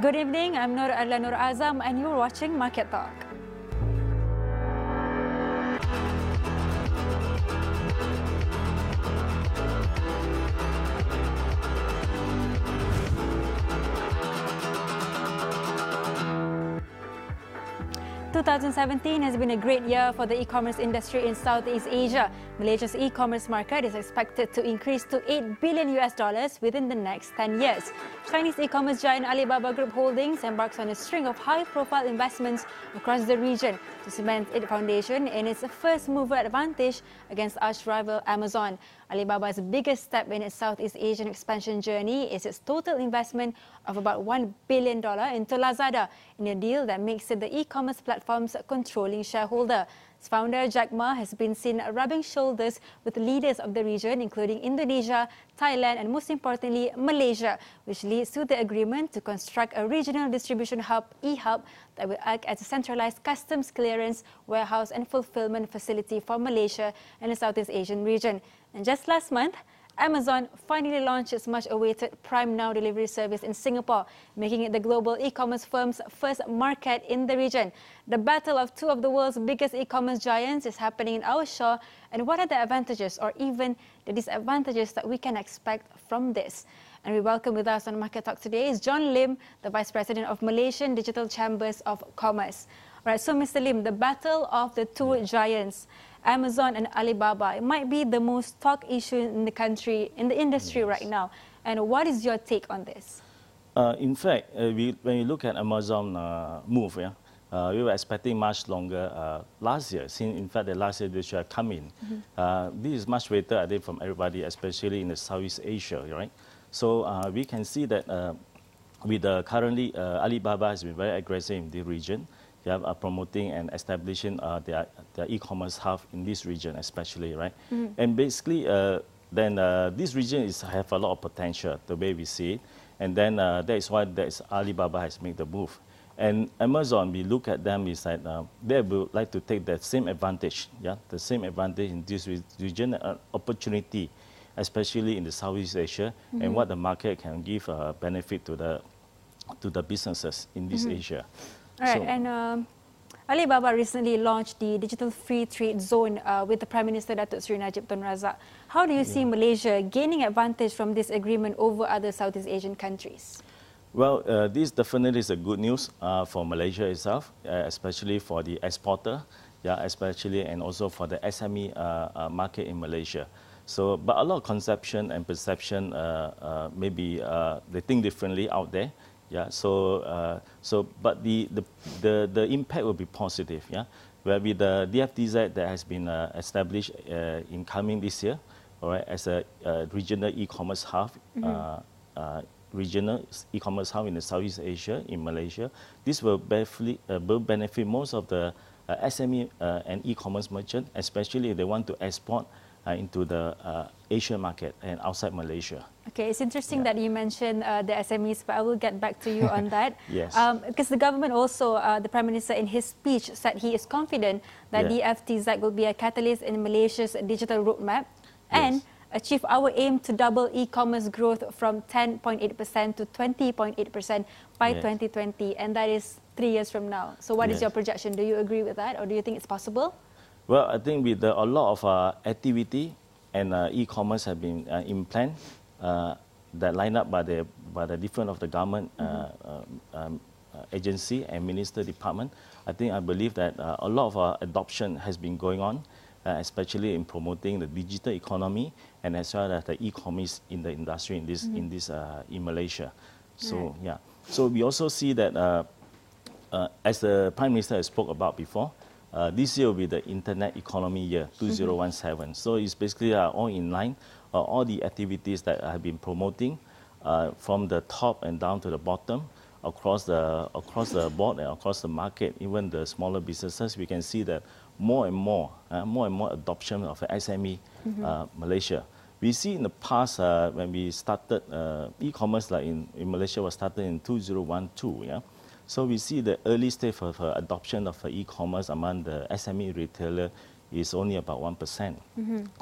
Good evening, I'm Nuradilla Noorazam and you're watching Market Talk. "2017 has been a great year for the e-commerce industry in Southeast Asia. Malaysia's e-commerce market is expected to increase to $8 billion within the next 10 years. Chinese e-commerce giant Alibaba Group Holdings embarks on a string of high-profile investments across the region to cement its foundation in its first-mover advantage against arch-rival Amazon. Alibaba's biggest step in its Southeast Asian expansion journey is its total investment of about $1 billion into Lazada, in a deal that makes it the e-commerce platform's controlling shareholder. Its founder, Jack Ma, has been seen rubbing shoulders with leaders of the region, including Indonesia, Thailand, and most importantly, Malaysia, which leads to the agreement to construct a regional distribution hub, e-hub, that will act as a centralized customs clearance, warehouse, and fulfillment facility for Malaysia and the Southeast Asian region. And just last month, Amazon finally launched its much-awaited Prime Now delivery service in Singapore, making it the global e-commerce firm's first market in the region. The battle of two of the world's biggest e-commerce giants is happening in our shore, and what are the advantages or even the disadvantages that we can expect from this? And we welcome with us on Market Talk today is John Lim, the Vice President of Malaysian Digital Chambers of Commerce. All right, so Mr. Lim, the battle of the two giants, Amazon and Alibaba, it might be the most talked issue in the country, in the industry right now. And what is your take on this? In fact, when you look at Amazon move, we were expecting much longer last year. Since in fact, the last year they should have come in. This is much later, I think, from everybody, especially in the Southeast Asia, right? So we can see that with currently Alibaba has been very aggressive in the region. They are promoting and establishing their e-commerce hub in this region, especially, right? And basically, then this region have a lot of potential, the way we see it. And then that is why Alibaba has made the move. And Amazon, we look at them, is that they would like to take that same advantage, the same advantage in this region, opportunity, especially in the Southeast Asia, and what the market can give benefit to the businesses in this Asia. All right, and Alibaba recently launched the Digital Free Trade Zone with the Prime Minister Datuk Seri Najib Tun Razak. How do you see Malaysia gaining advantage from this agreement over other Southeast Asian countries? Well, this definitely is a good news for Malaysia itself, especially for the exporter, especially and also for the SME market in Malaysia. So, but a lot of conception and perception, maybe they think differently out there. But the impact will be positive, where with the DFTZ that has been established in coming this year, all right, as a regional e-commerce hub, regional e-commerce hub in the Southeast Asia, in Malaysia. This will benefit most of the SME and e-commerce merchants, especially if they want to export into the Asian market and outside Malaysia. Okay, it's interesting that you mentioned the SMEs, but I will get back to you on that. Yes. Because the government also, the Prime Minister in his speech said he is confident that DFTZ will be a catalyst in Malaysia's digital roadmap and achieve our aim to double e-commerce growth from 10.8% to 20.8% by 2020, and that is 3 years from now. So what is your projection? Do you agree with that, or do you think it's possible? Well, I think with a lot of activity and e-commerce have been in plan that line up by the different of the government agency and minister department. I believe that a lot of adoption has been going on, especially in promoting the digital economy and as well as the e-commerce in the industry in Malaysia. So so we also see that as the Prime Minister has spoke about before. This year will be the Internet Economy Year, 2017. So it's basically all in line, all the activities that I have been promoting from the top and down to the bottom, across the board and across the market, even the smaller businesses, we can see that more and more adoption of SME Malaysia. We see in the past when we started e-commerce, like in Malaysia was started in 2012, So we see the early stage of adoption of e-commerce among the SME retailer is only about 1%.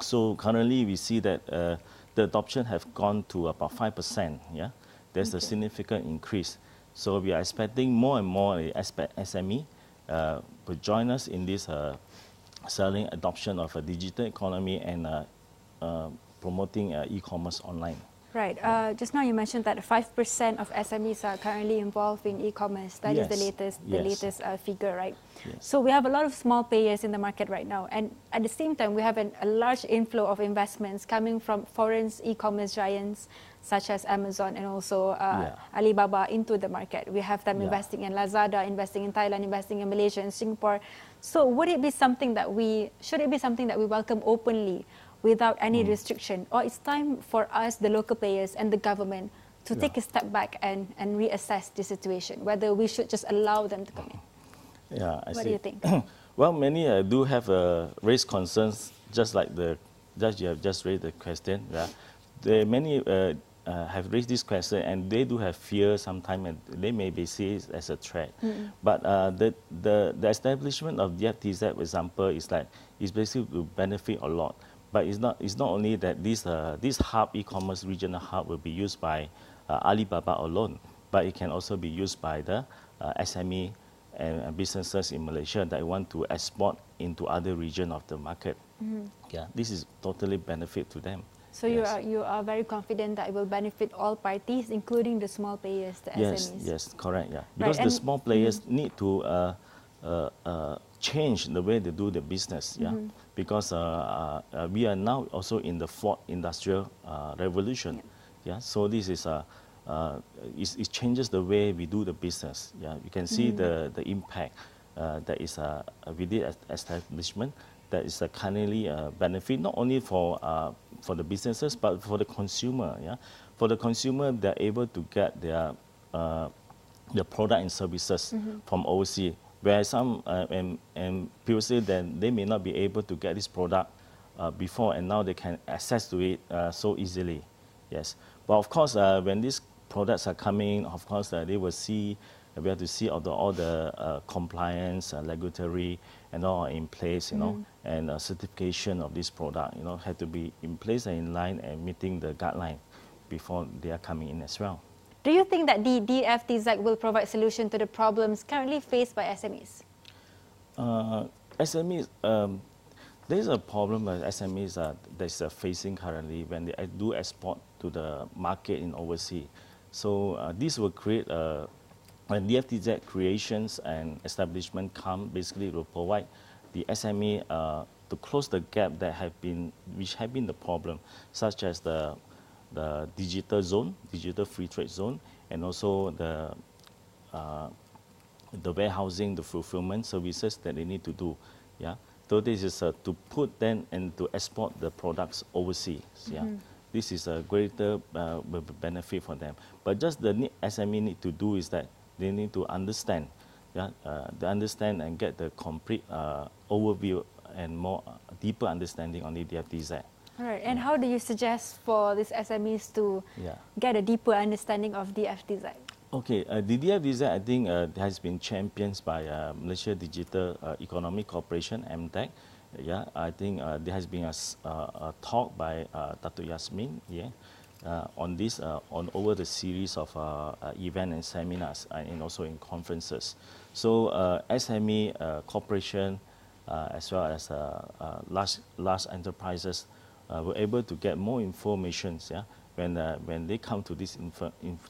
So currently we see that the adoption have gone to about 5%. There's a significant increase. So we are expecting more and more SME to join us in this selling adoption of a digital economy and promoting e-commerce online. Right. Just now you mentioned that 5% of SMEs are currently involved in e-commerce. That is the latest figure, right? Yes. So we have a lot of small players in the market right now, and at the same time, we have a large inflow of investments coming from foreign e-commerce giants such as Amazon and also Alibaba into the market. We have them investing in Lazada, investing in Thailand, investing in Malaysia and Singapore. So would it be something that should it be something that we welcome openly, without any restriction, or it's time for us, the local players and the government, to take a step back and reassess the situation, whether we should just allow them to come in? Yeah, I see. What do you think? Well, many do have raised concerns, just like the judge you have just raised the question. Many have raised this question, and they do have fear sometimes, and they may be seen as a threat. But the establishment of DFTZ, for example, is basically to benefit a lot. But it's not only that this hub, e-commerce regional hub, will be used by Alibaba alone, but it can also be used by the SME and businesses in Malaysia that want to export into other regions of the market. Yeah, this is totally benefit to them. So you are very confident that it will benefit all parties, including the small players, the SMEs. Yes, correct. Yeah, because the small players need to change the way they do the business. Yeah, because we are now also in the fourth industrial revolution. Yeah, so this is it changes the way we do the business. Yeah, you can see the impact that is within establishment that is currently benefit not only for the businesses but for the consumer. Yeah, for the consumer, they're able to get their product and services from overseas. Where some and previously then they may not be able to get this product before, and now they can access to it so easily. Yes, but of course when these products are coming, of course they will see. We have to see all the compliance, regulatory, and all in place, and certification of this product, had to be in place and in line and meeting the guideline before they are coming in as well. Do you think that the DFTZ will provide solution to the problems currently faced by SMEs? SMEs, there is a problem that SMEs are facing currently when they do export to the market in overseas. So this will create when DFTZ creations and establishment come, basically will provide the SME to close the gap which have been the problem, such as the digital zone, digital free trade zone, and also the warehousing, the fulfillment services that they need to do. Yeah, so this is to put them and to export the products overseas. Yeah, this is a greater benefit for them. But just the SME need to do is that they need to understand, they understand and get the complete overview and more deeper understanding on the DFTZ. All right, and how do you suggest for these SMEs to get a deeper understanding of DFTZ? Okay, the DFTZ, I think, has been championed by Malaysia Digital Economic Corporation, MDEC. Yeah, I think there has been a talk by Dato' Yasmin, on this, on over the series of events and seminars, and also in conferences. So SME corporation, as well as large enterprises, were able to get more information when they come to these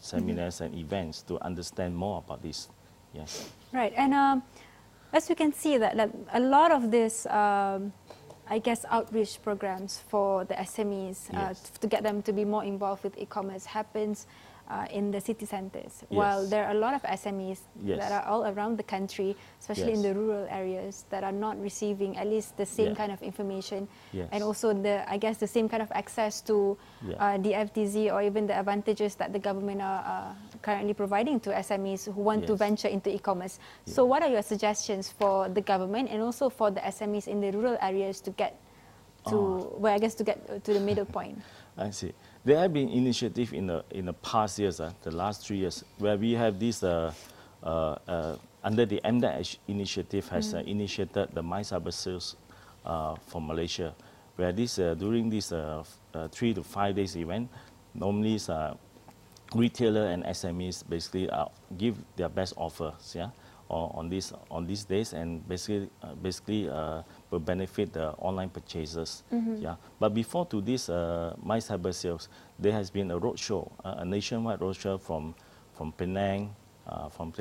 seminars and events to understand more about this. Yes. Right, and as we can see that a lot of this, I guess, outreach programs for the SMEs to get them to be more involved with e-commerce happens in the city centers, while there are a lot of SMEs that are all around the country, especially in the rural areas, that are not receiving at least the same kind of information, and also I guess the same kind of access to the DFTZ or even the advantages that the government are currently providing to SMEs who want to venture into e-commerce. So what are your suggestions for the government and also for the SMEs in the rural areas to get to, well, I guess to get to the middle point? I see. There have been initiatives in the past years, the last 3 years, where we have this under the MDCC initiative has initiated the My Cyber Sales for Malaysia, where this during this 3 to 5 days event, normally retailer and SMEs basically give their best offers, yeah, on these days, and basically will benefit the online purchasers, yeah. But before to this My Cyber Sales, there has been a roadshow, a nationwide roadshow from Penang, from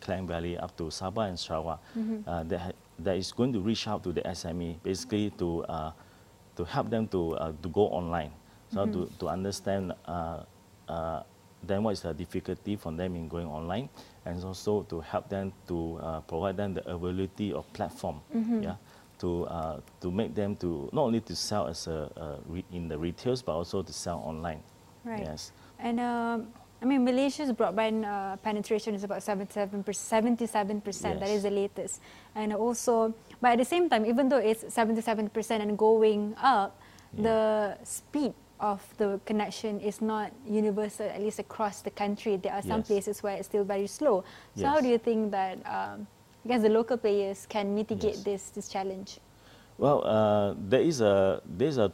Klang Valley up to Sabah and Sarawak, that is going to reach out to the SME, basically to help them to go online, so to understand then what is the difficulty for them in going online, and also to help them to provide them the availability of platform, yeah, to make them to not only to sell as in the retails, but also to sell online. Right. Yes. And I mean, Malaysia's broadband penetration is about 77%. 77%. Yes. That is the latest. And also, but at the same time, even though it's 77% and going up, the speed of the connection is not universal, at least across the country. There are some places where it's still very slow. So how do you think that, I guess, the local players can mitigate this challenge? Well, there's a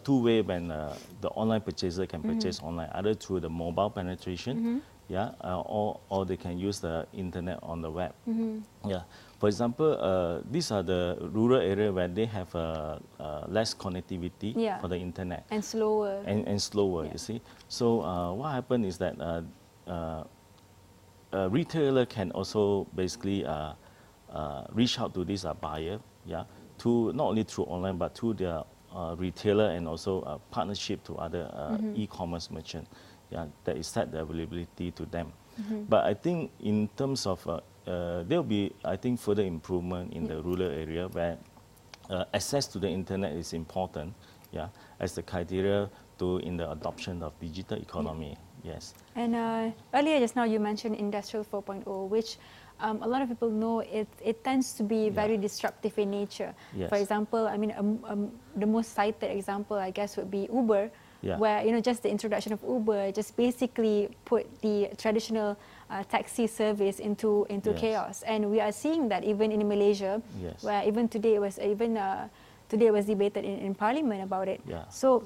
two-way when the online purchaser can purchase online, either through the mobile penetration, yeah, or they can use the internet on the web. Yeah. For example, these are the rural area where they have less connectivity for the internet. And slower. And slower, you see. So what happened is that a retailer can also basically reach out to this buyer, yeah, to not only through online, but through their retailer and also partnership to other e-commerce merchant, yeah, that is set the availability to them. But I think in terms of there will be, I think, further improvement in the rural area where access to the internet is important, yeah, as the criteria in the adoption of digital economy. Yes. And earlier just now you mentioned Industrial 4.0, which a lot of people know it tends to be very disruptive in nature. Yes. For example, I mean, the most cited example, I guess, would be Uber, where, you know, just the introduction of Uber just basically put the traditional taxi service into chaos. And we are seeing that even in Malaysia, where even today it was debated in Parliament about it. So,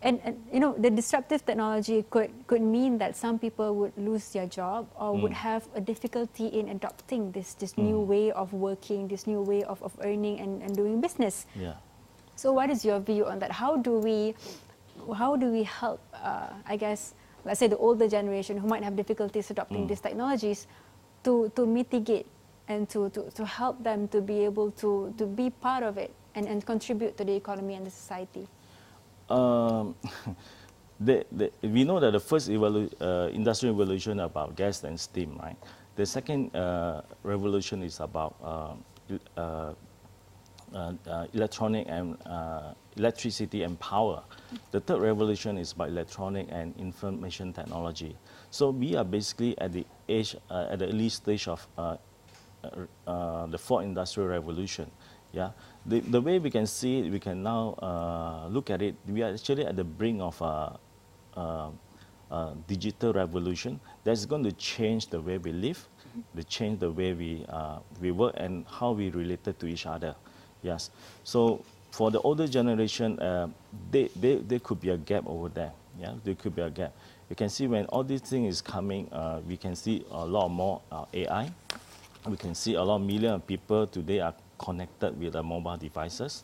and you know, the disruptive technology could mean that some people would lose their job or would have a difficulty in adopting this new way of working, this new way of earning and doing business. So what is your view on that? How do we help, I guess, let's say the older generation who might have difficulties adopting these technologies to mitigate and to help them to be able to be part of it and contribute to the economy and the society? We know that the first industrial revolution about gas and steam, right? The second revolution is about electronic and electricity and power. The third revolution is about electronic and information technology. So we are basically at the early stage of the fourth industrial revolution. Yeah, the way we can see it, we can now look at it. We are actually at the brink of a digital revolution that's going to change the way we live, change the way we work and how we related to each other. Yes. So for the older generation, there could be a gap over there. Yeah, there could be a gap. You can see when all these things is coming, we can see a lot more AI. We can see a lot of millions of people today are connected with the mobile devices.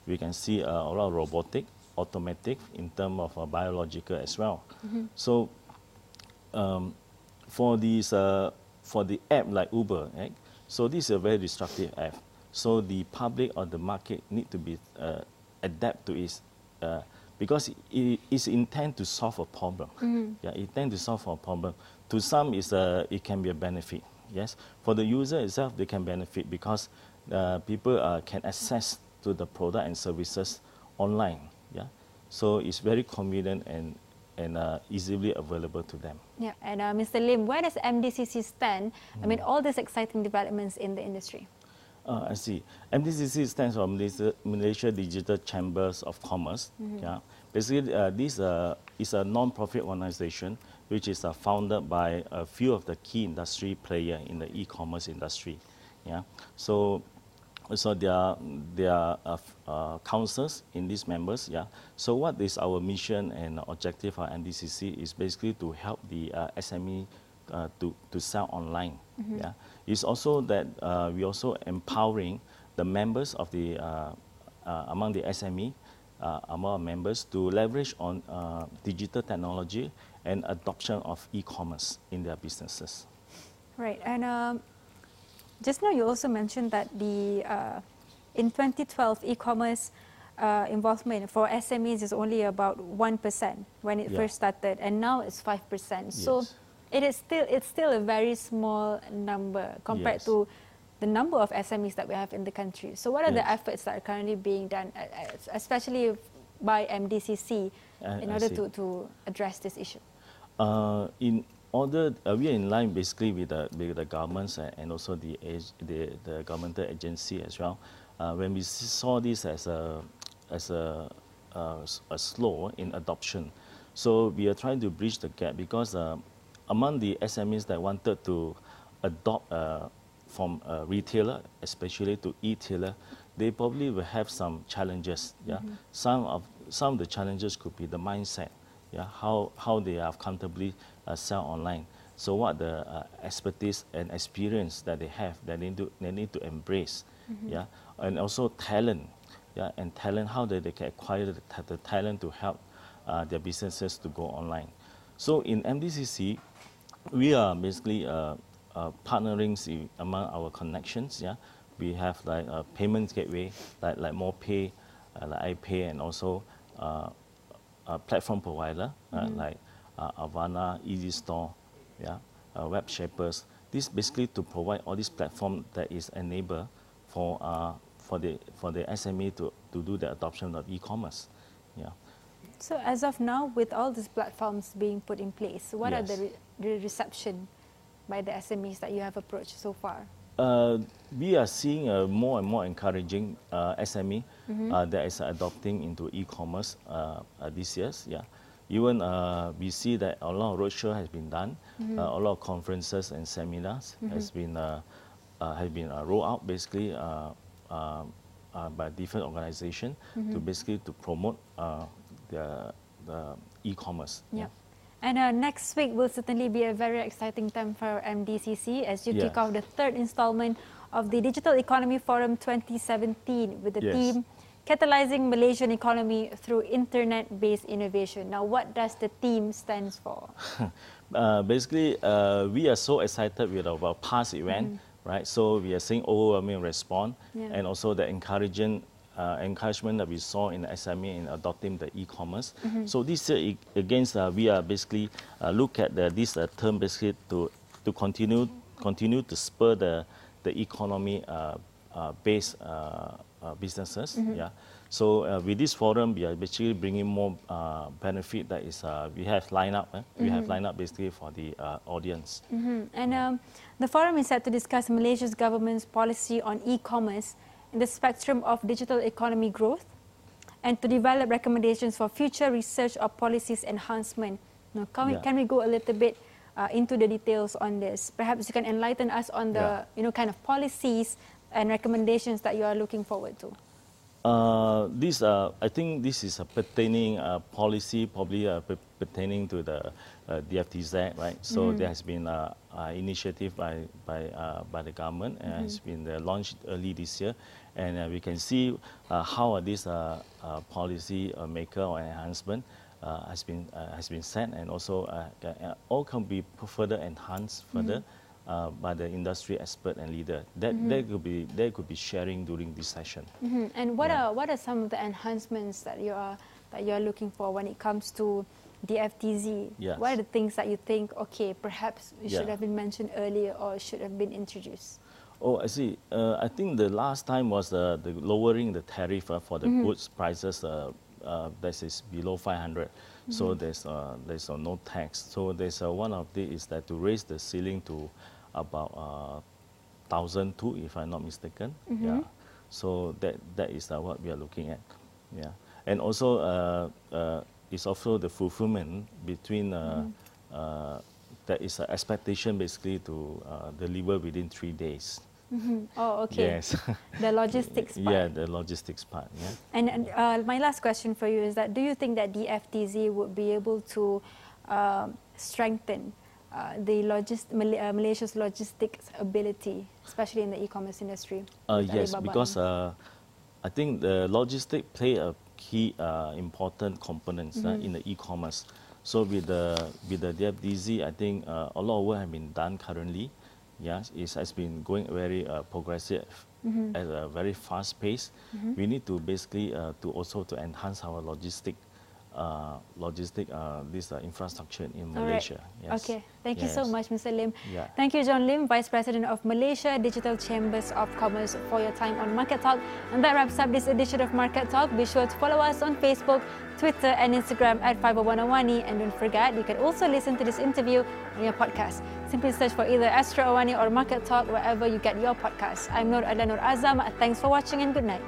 We can see a lot of robotic, automatic in terms of biological as well. So for the app like Uber, right? So this is a very destructive app. So the public or the market need to be adapt to it because it is intent to solve a problem. Yeah, it intend to solve a problem. To some, it can be a benefit. Yes, for the user itself, they can benefit because people can access to the product and services online. Yeah, so it's very convenient and easily available to them. Yeah, and Mr. Lim, where does MDCC stand amid all these exciting developments in the industry? I see. MDCC stands for Malaysia Digital Chambers of Commerce. Yeah, basically this is a non-profit organization which is founded by a few of the key industry players in the e-commerce industry. Yeah, so so there are councils in these members. Yeah. So what is our mission and objective for MDCC is basically to help the SME to sell online. Yeah. It's also that we also empowering the members of the among the SME among our members to leverage on digital technology and adoption of e-commerce in their businesses. Right. And just now you also mentioned that the in 2012 e-commerce involvement for SMEs is only about 1% when it first started, and now it's 5%. So it's still a very small number compared to the number of SMEs that we have in the country. So what are the efforts that are currently being done, especially by MDCC, in order to address this issue? In order, we are in line basically with the governments and also the governmental agency as well. When we saw this as a slow in adoption, so we are trying to bridge the gap, because among the SMEs that wanted to adopt from a retailer, especially to e-tailer, they probably will have some challenges. Yeah, some of the challenges could be the mindset. Yeah, how they are comfortably sell online. So what the expertise and experience that they have, that they need to embrace. Yeah, and also talent. Yeah, and talent, how they can acquire the talent to help their businesses to go online. So in MDCC, we are basically partnering among our connections. Yeah, we have like a payment gateway, like MorePay, like iPay, and also a platform provider like Avana, Easy Store, yeah, Web Shapers. This basically to provide all these platforms that is enable for the SME to do the adoption of e-commerce. Yeah. So as of now, with all these platforms being put in place, what are the reception by the SMEs that you have approached so far? We are seeing more and more encouraging SME that is adopting into e-commerce this year. Yeah, even we see that a lot of roadshow has been done, a lot of conferences and seminars has been rolled out basically by different organizations to basically to promote the e-commerce. Yeah. And next week will certainly be a very exciting time for MDCC as you kick off the third installment of the Digital Economy Forum 2017 with the theme Catalyzing Malaysian Economy Through Internet-Based Innovation. Now, what does the theme stand for? Basically, we are so excited with our past event, right? So we are seeing overwhelming response and also the encouragement that we saw in the SME in adopting the e-commerce. So this year, against we are basically look at this term basically to continue to spur the economy based businesses. Yeah. So with this forum, we are basically bringing more benefit. That is, we have lined up. We have lined up basically for the audience. And the forum is set to discuss Malaysia's government's policy on e-commerce in the spectrum of digital economy growth, and to develop recommendations for future research or policies enhancement. Now, can we go a little bit into the details on this? Perhaps you can enlighten us on the kind of policies and recommendations that you are looking forward to. I think this is a pertaining policy, probably pertaining to the DFTZ, right? So there has been an initiative by the government, and has been launched early this year, and we can see how this policy maker or enhancement has been set, and also all can be further enhanced further by the industry expert and leader. They could be sharing during this session. And what are some of the enhancements that you are looking for when it comes to DFTZ? Yes. What are the things that you think, okay, perhaps it should have been mentioned earlier or should have been introduced? Oh, I see. I think the last time was the lowering the tariff for the goods prices that is below 500. So there's no tax. So there's one of the is that to raise the ceiling to about 1,002, if I'm not mistaken. Yeah. So that is what we are looking at. Yeah. And also it's also the fulfillment between there is an expectation basically to deliver within 3 days. Oh, okay. Yes. The logistics part. Yeah, the logistics part. Yeah. And my last question for you is that, do you think that DFTZ would be able to strengthen Malaysia's logistics ability, especially in the e-commerce industry? Yes, because I think the logistics play a key important components in the e-commerce. So with the DFTZ, I think a lot of work has been done currently. Yes, it has been going very progressive at a very fast pace. We need to basically to enhance our this infrastructure in Malaysia. Right. Yes. Okay, thank you so much, Mr. Lim. Yeah. Thank you, John Lim, Vice President of Malaysia Digital Chambers of Commerce, for your time on Market Talk. And that wraps up this edition of Market Talk. Be sure to follow us on Facebook, Twitter and Instagram at 501 Awani. And don't forget, you can also listen to this interview on your podcast. Simply search for either Astro Awani or Market Talk wherever you get your podcasts. I'm Nuradilla Noorazam. Thanks for watching and good night.